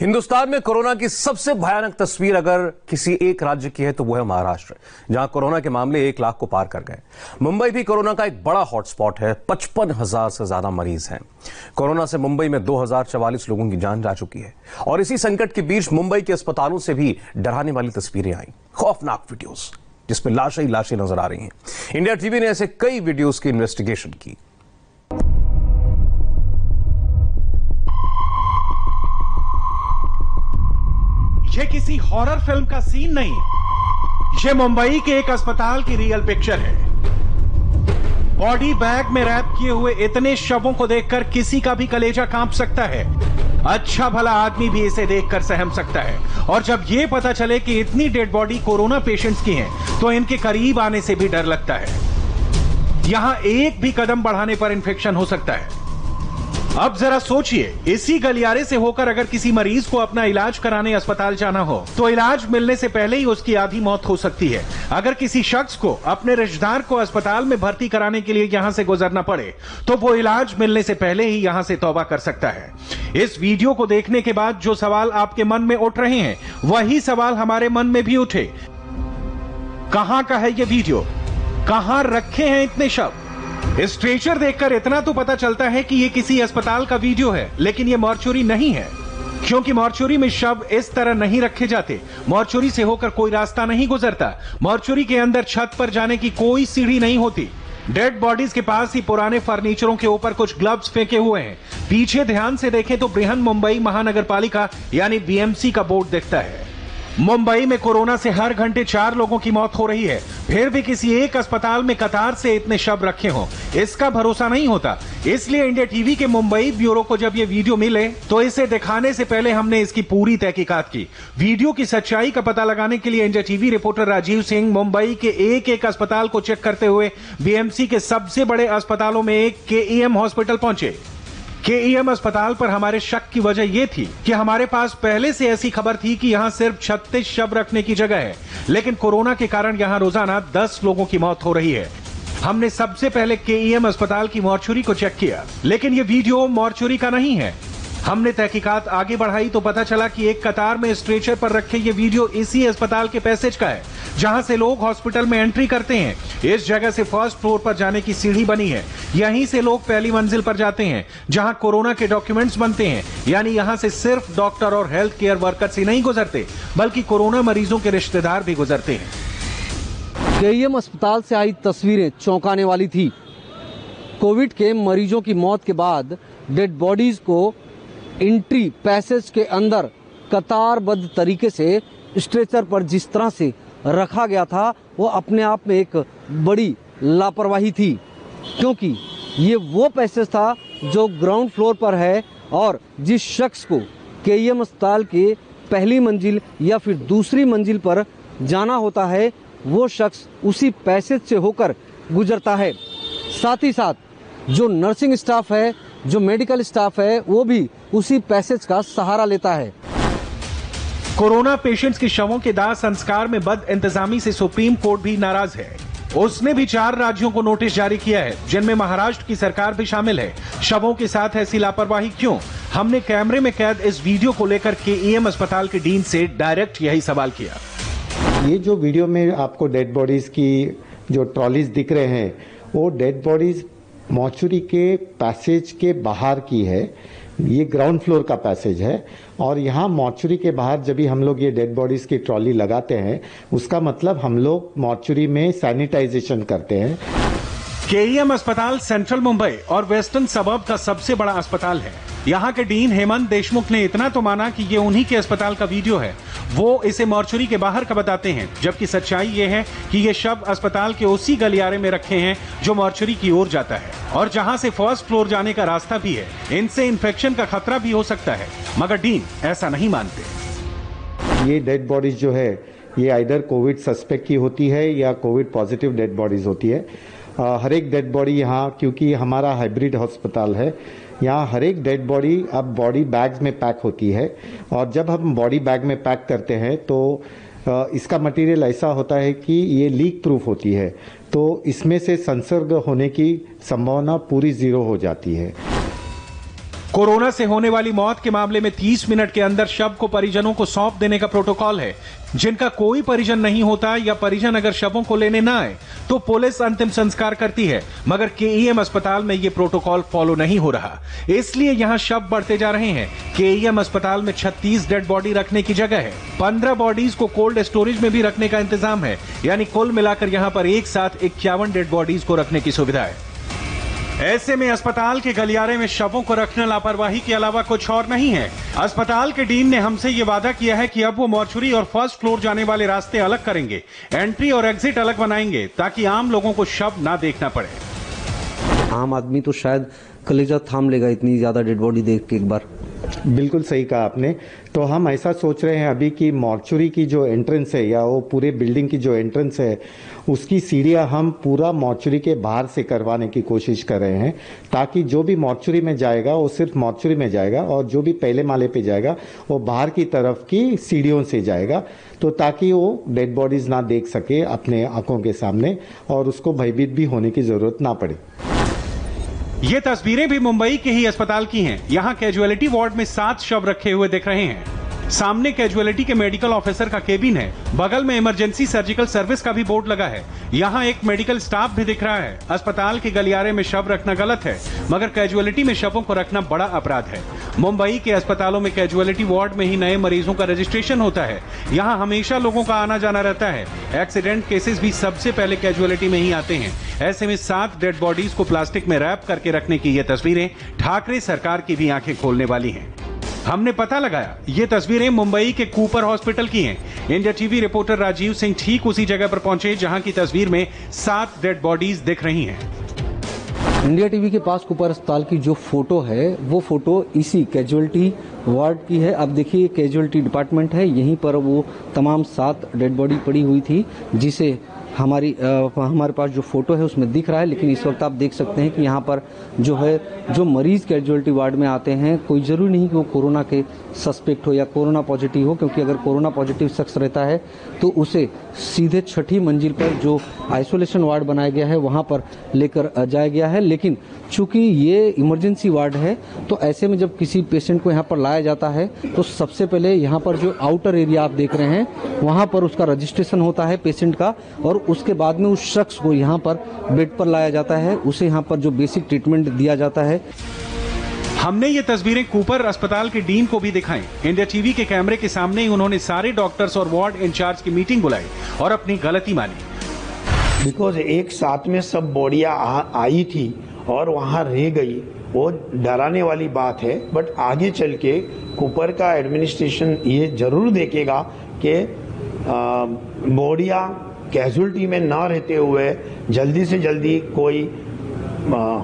हिंदुस्तान में कोरोना की सबसे भयानक तस्वीर अगर किसी एक राज्य की है तो वो है महाराष्ट्र, जहां कोरोना के मामले 1 लाख को पार कर गए। मुंबई भी कोरोना का एक बड़ा हॉटस्पॉट है। 55,000 से ज्यादा मरीज हैं। कोरोना से मुंबई में 2044 लोगों की जान जा चुकी है और इसी संकट के बीच मुंबई के अस्पतालों से भी डराने वाली तस्वीरें आई, खौफनाक वीडियोस जिसमें लाशें ही लाशें नजर आ रही हैं। इंडिया टीवी ने ऐसे कई वीडियोस की इन्वेस्टिगेशन की। ये किसी हॉरर फिल्म का सीन नहीं, ये मुंबई के एक अस्पताल की रियल पिक्चर है। बॉडी बैग में रैप किए हुए इतने शवों को देखकर किसी का भी कलेजा कांप सकता है। अच्छा भला आदमी भी इसे देखकर सहम सकता है। और जब ये पता चले कि इतनी डेड बॉडी कोरोना पेशेंट्स की हैं, तो इनके करीब आने से भी डर लगता है। यहां एक भी कदम बढ़ाने पर इंफेक्शन हो सकता है। अब जरा सोचिए, इसी गलियारे से होकर अगर किसी मरीज को अपना इलाज कराने अस्पताल जाना हो तो इलाज मिलने से पहले ही उसकी आधी मौत हो सकती है। अगर किसी शख्स को अपने रिश्तेदार को अस्पताल में भर्ती कराने के लिए यहां से गुजरना पड़े तो वो इलाज मिलने से पहले ही यहां से तौबा कर सकता है। इस वीडियो को देखने के बाद जो सवाल आपके मन में उठ रहे हैं, वही सवाल हमारे मन में भी उठे। कहां का है ये वीडियो? कहां रखे हैं इतने शव? स्ट्रेचर देखकर इतना तो पता चलता है कि ये किसी अस्पताल का वीडियो है, लेकिन ये मॉर्चुरी नहीं है, क्योंकि मॉर्चुरी में शव इस तरह नहीं रखे जाते। मॉर्चुरी से होकर कोई रास्ता नहीं गुजरता। मॉर्चुरी के अंदर छत पर जाने की कोई सीढ़ी नहीं होती। डेड बॉडीज के पास ही पुराने फर्नीचरों के ऊपर कुछ ग्लव्स फेंके हुए हैं। पीछे ध्यान से देखें तो बृहन मुंबई महानगर पालिका यानी बीएमसी का बोर्ड दिखता है। मुंबई में कोरोना से हर घंटे 4 लोगों की मौत हो रही है, फिर भी किसी एक अस्पताल में कतार से इतने शव रखे हों, इसका भरोसा नहीं होता। इसलिए इंडिया टीवी के मुंबई ब्यूरो को जब ये वीडियो मिले तो इसे दिखाने से पहले हमने इसकी पूरी तहकीकात की। वीडियो की सच्चाई का पता लगाने के लिए India TV reporter Rajeev Singh Mumbai के एक अस्पताल को चेक करते हुए बीएमसी के सबसे बड़े अस्पतालों में एक केईएम हॉस्पिटल पहुंचे। केईएम अस्पताल पर हमारे शक की वजह यह थी कि हमारे पास पहले से ऐसी खबर थी कि यहां सिर्फ 36 शव रखने की जगह है, लेकिन कोरोना के कारण यहां रोजाना 10 लोगों की मौत हो रही है। हमने सबसे पहले केईएम अस्पताल की मॉर्चुरी को चेक किया, लेकिन यह वीडियो मॉर्चुरी का नहीं है। हमने तहकीकात आगे बढ़ाई तो पता चला कि एक कतार में स्ट्रेचर पर रखे ये वीडियो इसी अस्पताल के पैसेज का है, जहां से लोग हॉस्पिटल में एंट्री करते हैं। इस जगह से फर्स्ट फ्लोर पर जाने की सीढ़ी बनी है। यहीं से लोग पहली मंजिल पर जाते हैं, जहां कोरोना के डॉक्यूमेंट्स बनते हैं। यानी यहां से सिर्फ डॉक्टर और हेल्थ केयर वर्कर्स ही नहीं गुजरते, बल्कि कोरोना मरीजों के रिश्तेदार भी गुजरते हैं। केईएम अस्पताल से आई तस्वीरें चौंकाने वाली थी। कोविड के मरीजों की मौत के बाद डेड बॉडीज को एंट्री पैसेज के अंदर कतारबद्ध तरीके से स्ट्रेचर पर जिस तरह से रखा गया था, वो अपने आप में एक बड़ी लापरवाही थी, क्योंकि ये वो पैसेज था जो ग्राउंड फ्लोर पर है और जिस शख्स को केईएम अस्पताल के पहली मंजिल या फिर दूसरी मंजिल पर जाना होता है, वो शख्स उसी पैसेज से होकर गुजरता है। साथ ही साथ जो नर्सिंग स्टाफ है, जो मेडिकल स्टाफ है, वो भी उसी पैसेज का सहारा लेता है। कोरोना पेशेंट्स के शवों के दाह संस्कार में बद इंतजामी से सुप्रीम कोर्ट भी नाराज है। उसने भी 4 राज्यों को नोटिस जारी किया है, जिनमें महाराष्ट्र की सरकार भी शामिल है। शवों के साथ ऐसी लापरवाही क्यों? हमने कैमरे में कैद इस वीडियो को लेकर केईएम अस्पताल के डीन से डायरेक्ट यही सवाल किया। ये जो वीडियो में आपको डेड बॉडीज की जो ट्रॉलीज दिख रहे हैं, वो डेड बॉडीज मॉर्चुरी के पैसेज के बाहर की है। ये ग्राउंड फ्लोर का पैसेज है और यहाँ मॉर्चुरी के बाहर जब भी हम लोग ये डेड बॉडीज की ट्रॉली लगाते हैं, उसका मतलब हम लोग मॉर्चुरी में सैनिटाइजेशन करते हैं। केईएम अस्पताल सेंट्रल मुंबई और वेस्टर्न सबर्ब का सबसे बड़ा अस्पताल है। यहाँ के डीन हेमंत देशमुख ने इतना तो माना कि ये उन्हीं के अस्पताल का वीडियो है। वो इसे मॉर्चुरी के बाहर का बताते हैं, जबकि सच्चाई ये है कि ये शव अस्पताल के उसी गलियारे में रखे हैं जो मॉर्चुरी की ओर जाता है और जहां से फर्स्ट फ्लोर जाने का रास्ता भी है। इनसे इन्फेक्शन का खतरा भी हो सकता है, मगर डीन ऐसा नहीं मानते। ये डेड बॉडीज जो है, ये आइदर कोविड सस्पेक्ट की होती है या कोविड पॉजिटिव डेड बॉडीज होती है। हर एक डेड बॉडी यहाँ, क्योंकि हमारा हाइब्रिड अस्पताल है, यहाँ हर एक डेड बॉडी अब बॉडी बैग्स में पैक होती है और जब हम बॉडी बैग में पैक करते हैं तो इसका मटेरियल ऐसा होता है कि ये लीक प्रूफ होती है, तो इसमें से संसर्ग होने की संभावना पूरी 0 हो जाती है। कोरोना से होने वाली मौत के मामले में 30 मिनट के अंदर शव को परिजनों को सौंप देने का प्रोटोकॉल है। जिनका कोई परिजन नहीं होता या परिजन अगर शवों को लेने ना आए तो पुलिस अंतिम संस्कार करती है, मगर केईएम अस्पताल में ये प्रोटोकॉल फॉलो नहीं हो रहा, इसलिए यहाँ शव बढ़ते जा रहे हैं। केईएम अस्पताल में 36 डेड बॉडी रखने की जगह है। 15 बॉडीज को कोल्ड स्टोरेज में भी रखने का इंतजाम है, यानी कुल मिलाकर यहाँ पर एक साथ 51 डेड बॉडीज को रखने की सुविधा है। ऐसे में अस्पताल के गलियारे में शवों को रखना लापरवाही के अलावा कुछ और नहीं है। अस्पताल के डीन ने हमसे ये वादा किया है कि अब वो मॉर्चुरी और फर्स्ट फ्लोर जाने वाले रास्ते अलग करेंगे, एंट्री और एग्जिट अलग बनाएंगे, ताकि आम लोगों को शव ना देखना पड़े। आम आदमी तो शायद कलेजा थाम लेगा इतनी ज्यादा डेड बॉडी देख के एक बार। बिल्कुल सही कहा आपने। तो हम ऐसा सोच रहे हैं अभी कि मॉर्चुरी की जो एंट्रेंस है या वो पूरे बिल्डिंग की जो एंट्रेंस है उसकी सीढ़ियां हम पूरा मॉर्चुरी के बाहर से करवाने की कोशिश कर रहे हैं, ताकि जो भी मॉर्चुरी में जाएगा वो सिर्फ मॉर्चुरी में जाएगा और जो भी पहले माले पे जाएगा वो बाहर की तरफ की सीढ़ियों से जाएगा, तो ताकि वो डेड बॉडीज ना देख सके अपने आंखों के सामने और उसको भयभीत भी होने की जरूरत ना पड़े। ये तस्वीरें भी मुंबई के ही अस्पताल की हैं। यहाँ कैजुअलिटी वार्ड में 7 शव रखे हुए दिख रहे हैं। सामने कैजुअलिटी के मेडिकल ऑफिसर का केबिन है, बगल में इमरजेंसी सर्जिकल सर्विस का भी बोर्ड लगा है। यहाँ एक मेडिकल स्टाफ भी दिख रहा है। अस्पताल के गलियारे में शव रखना गलत है, मगर कैजुअलिटी में शवों को रखना बड़ा अपराध है। मुंबई के अस्पतालों में कैजुअलिटी वार्ड में ही नए मरीजों का रजिस्ट्रेशन होता है। यहाँ हमेशा लोगों का आना जाना रहता है। एक्सीडेंट केसेस भी सबसे पहले कैजुअलिटी में ही आते हैं। ऐसे में 7 डेड बॉडीज को प्लास्टिक में रैप करके रखने की ये तस्वीरें ठाकरे सरकार की भी आंखें खोलने वाली हैं। हमने पता लगाया, ये तस्वीरें मुंबई के कूपर हॉस्पिटल की हैं। India TV reporter Rajeev Singh ठीक उसी जगह पर पहुंचे जहां की तस्वीर में 7 डेड बॉडीज दिख रही हैं। इंडिया टीवी के पास कूपर अस्पताल की जो फोटो है वो फोटो इसी कैजुअलिटी वार्ड की है। अब देखिए कैजुअलिटी डिपार्टमेंट है, यहीं पर वो तमाम 7 डेड बॉडी पड़ी हुई थी, जिसे हमारे पास जो फोटो है उसमें दिख रहा है। लेकिन इस वक्त आप देख सकते हैं कि यहाँ पर जो है जो मरीज कैजुअलिटी वार्ड में आते हैं, कोई जरूरी नहीं कि वो कोरोना के सस्पेक्ट हो या कोरोना पॉजिटिव हो, क्योंकि अगर कोरोना पॉजिटिव शख्स रहता है तो उसे सीधे 6ठी मंजिल पर जो आइसोलेशन वार्ड बनाया गया है वहाँ पर लेकर जाया गया है। लेकिन चूंकि ये इमरजेंसी वार्ड है तो ऐसे में जब किसी पेशेंट को यहाँ पर लाया जाता है तो सबसे पहले यहाँ पर जो आउटर एरिया आप देख रहे हैं वहाँ पर उसका रजिस्ट्रेशन होता है पेशेंट का, और उसके बाद में उस शख्स को यहाँ पर बेड पर लाया जाता है, उसे यहाँ पर जो बेसिक ट्रीटमेंट दिया जाता है। हमने ये तस्वीरें कूपर अस्पताल के डीन को भी दिखाई। इंडिया टीवी के कैमरे के सामने ही उन्होंने सारे डॉक्टर्स और वार्ड इंचार्ज की मीटिंग बुलाई और अपनी गलती मानी। बिकॉज एक साथ में सब बॉडियां आई थी और वहां रह गई, वो डराने वाली बात है। बट आगे चल के कूपर का एडमिनिस्ट्रेशन ये जरूर देखेगा कि बॉडियां कैजुअलिटी में ना रहते हुए जल्दी से जल्दी कोई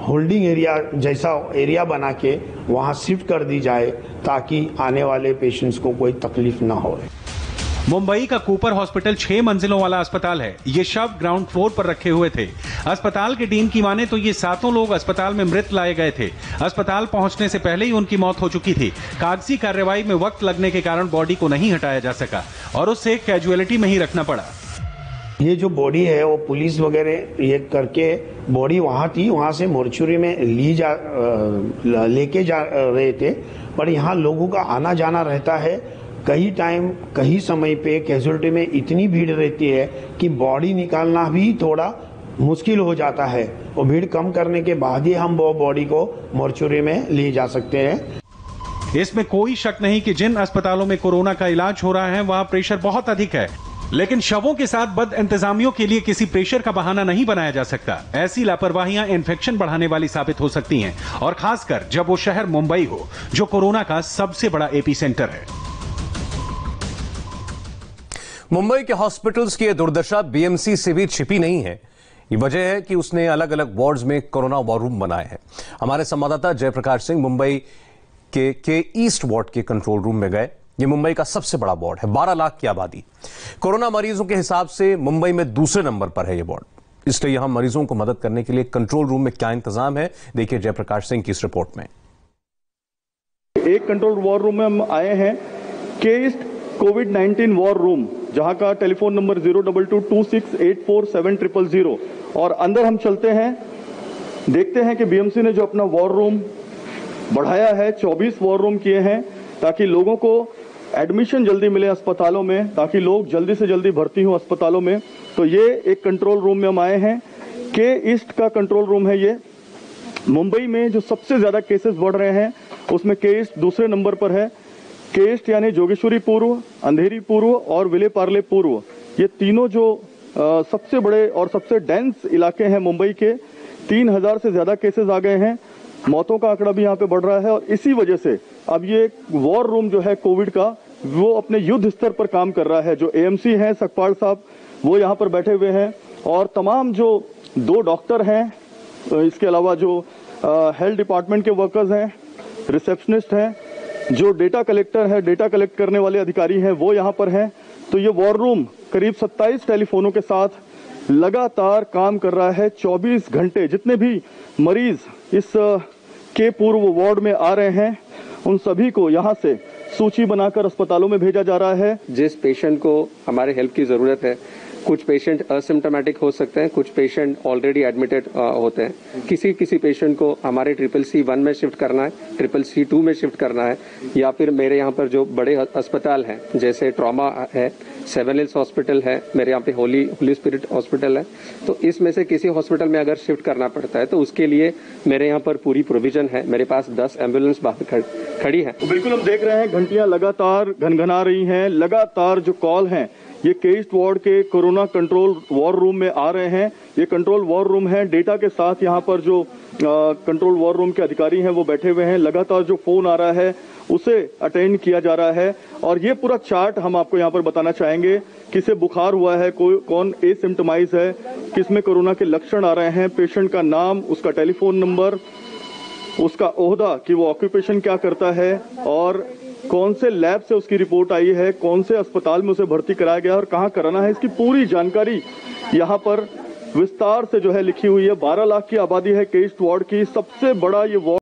होल्डिंग एरिया जैसा एरिया बना के वहां शिफ्ट कर दी जाए, ताकि आने वाले पेशेंट्स को कोई तकलीफ ना हो। मुंबई का कूपर हॉस्पिटल 6 मंजिलों वाला अस्पताल है। ये शव ग्राउंड फ्लोर पर रखे हुए थे। अस्पताल के डीन की माने तो ये 7 लोग अस्पताल में मृत लाए गए थे। अस्पताल पहुंचने से पहले ही उनकी मौत हो चुकी थी। कागजी कार्रवाई में वक्त लगने के कारण बॉडी को नहीं हटाया जा सका और उसे कैजुअलिटी में ही रखना पड़ा। ये जो बॉडी है वो पुलिस वगैरह ये करके बॉडी वहां थी, वहां से मॉर्चुरी में लेके जा रहे थे। पर यहाँ लोगों का आना जाना रहता है। कई टाइम कई समय पे कैजुअलिटी में इतनी भीड़ रहती है कि बॉडी निकालना भी थोड़ा मुश्किल हो जाता है, और भीड़ कम करने के बाद ही हम वो बॉडी को मॉर्चुरी में ले जा सकते हैं। इसमें कोई शक नहीं कि जिन अस्पतालों में कोरोना का इलाज हो रहा है वहां प्रेशर बहुत अधिक है, लेकिन शवों के साथ बद इंतजामियों के लिए किसी प्रेशर का बहाना नहीं बनाया जा सकता। ऐसी लापरवाहियां इन्फेक्शन बढ़ाने वाली साबित हो सकती हैं, और खासकर जब वो शहर मुंबई हो जो कोरोना का सबसे बड़ा एपी सेंटर है। मुंबई के हॉस्पिटल्स की यह दुर्दशा बीएमसी से भी छिपी नहीं है। ये वजह है कि उसने अलग अलग वार्ड्स में कोरोना वॉर रूम बनाए हैं। हमारे संवाददाता जयप्रकाश सिंह मुंबई के ईस्ट वार्ड के कंट्रोल रूम में गए। ये मुंबई का सबसे बड़ा वार्ड है, 12 लाख की आबादी। कोरोना मरीजों के हिसाब से मुंबई में दूसरे नंबर पर है ये वार्ड, इसलिए यहां मरीजों को मदद करने के लिए कंट्रोल रूम में क्या इंतजाम है, देखिए जयप्रकाश सिंह की इस रिपोर्ट में। एक कंट्रोल वॉर रूम में हम आए हैं, के कोविड-19 वॉर रूम, जहां का टेलीफोन नंबर 02226847000। और अंदर हम चलते हैं, देखते हैं कि बीएमसी ने जो अपना वॉर रूम बढ़ाया है, 24 वॉर रूम किए हैं ताकि लोगों को एडमिशन जल्दी मिले अस्पतालों में, ताकि लोग जल्दी से जल्दी भर्ती हों अस्पतालों में। तो ये एक कंट्रोल रूम में हम आए हैं, के ईस्ट का कंट्रोल रूम है ये। मुंबई में जो सबसे ज्यादा केसेस बढ़ रहे हैं उसमें के ईस्ट दूसरे नंबर पर है। के ईस्ट यानी जोगेश्वरी पूर्व, अंधेरी पूर्व और विले पार्ले पूर्व, ये तीनों जो सबसे बड़े और सबसे डेंस इलाके हैं मुंबई के। 3000 से ज्यादा केसेस आ गए हैं, मौतों का आंकड़ा भी यहाँ पे बढ़ रहा है और इसी वजह से अब ये वॉर रूम जो है कोविड का, वो अपने युद्ध स्तर पर काम कर रहा है। जो एएमसी हैं सकपाल साहब, वो यहाँ पर बैठे हुए हैं और तमाम जो 2 डॉक्टर हैं, इसके अलावा जो हेल्थ डिपार्टमेंट के वर्कर्स हैं, रिसेप्शनिस्ट हैं, जो डेटा कलेक्टर है, डेटा कलेक्ट करने वाले अधिकारी हैं, वो यहाँ पर हैं। तो ये वॉर रूम करीब 27 टेलीफोनों के साथ लगातार काम कर रहा है 24 घंटे। जितने भी मरीज इस के पूर्व वार्ड में आ रहे हैं उन सभी को यहाँ से सूची बनाकर अस्पतालों में भेजा जा रहा है। जिस पेशेंट को हमारे हेल्प की जरूरत है, कुछ पेशेंट असिम्टोमेटिक हो सकते हैं, कुछ पेशेंट ऑलरेडी एडमिटेड होते हैं। किसी पेशेंट को हमारे CCC1 में शिफ्ट करना है, CCC2 में शिफ्ट करना है, या फिर मेरे यहाँ पर जो बड़े अस्पताल हैं जैसे ट्रॉमा है, 7 हिल्स हॉस्पिटल है, मेरे यहाँ पे होली स्पिरिट हॉस्पिटल है, तो इसमें से किसी हॉस्पिटल में अगर शिफ्ट करना पड़ता है तो उसके लिए मेरे यहाँ पर पूरी प्रोविजन है। मेरे पास 10 एम्बुलेंस बाहर खड़ी है। तो बिल्कुल हम देख रहे हैं घंटियां लगातार घनघना रही हैं, लगातार जो कॉल हैं ये के ईस्ट वार्ड के कोरोना कंट्रोल वॉर रूम में आ रहे हैं। ये कंट्रोल वॉर रूम है, डेटा के साथ यहाँ पर जो कंट्रोल वॉर रूम के अधिकारी हैं वो बैठे हुए हैं। लगातार जो फोन आ रहा है उसे अटेंड किया जा रहा है और ये पूरा चार्ट हम आपको यहाँ पर बताना चाहेंगे। किसे बुखार हुआ है, कौन एसिम्प्टोमाइज है, किसमें कोरोना के लक्षण आ रहे हैं, पेशेंट का नाम, उसका टेलीफोन नंबर, उसका ओहदा कि वो ऑक्यूपेशन क्या करता है और कौन से लैब से उसकी रिपोर्ट आई है, कौन से अस्पताल में उसे भर्ती कराया गया और कहाँ कराना है, इसकी पूरी जानकारी यहाँ पर विस्तार से जो है लिखी हुई है। 12 लाख की आबादी है के ईस्ट वार्ड की, सबसे बड़ा ये वार्ड